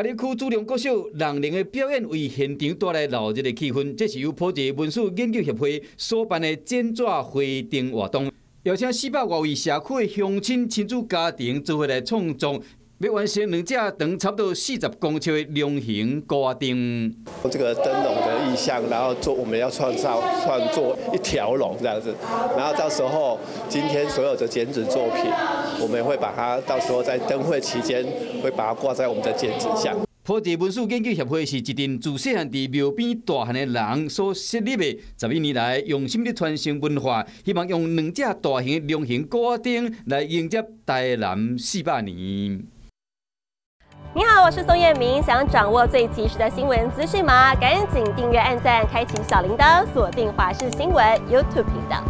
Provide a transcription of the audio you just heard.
嘉义区主流国小人灵的表演为现场带来闹热的气氛，这是由普济文史研究协会所办的剪纸会灯活动，邀请400多位社区的乡亲亲子家庭做伙来创作。要完成2只长差不多40公尺的龙形高灯，这个灯笼的意象，然后我们要创作一条龙这样子，然后到时候今天所有的剪纸作品，我们会把它到时候在灯会期间会把它挂在我们的剪纸上。普济文史研究协会是一群自细汉伫庙边大汉的人所设立的，11年来用心地传承文化，希望用2只大型的龙形高灯来迎接台南400年。你好，我是宋彦明。想掌握最及时的新闻资讯吗？赶紧订阅、按赞、开启小铃铛，锁定华视新闻 YouTube 频道。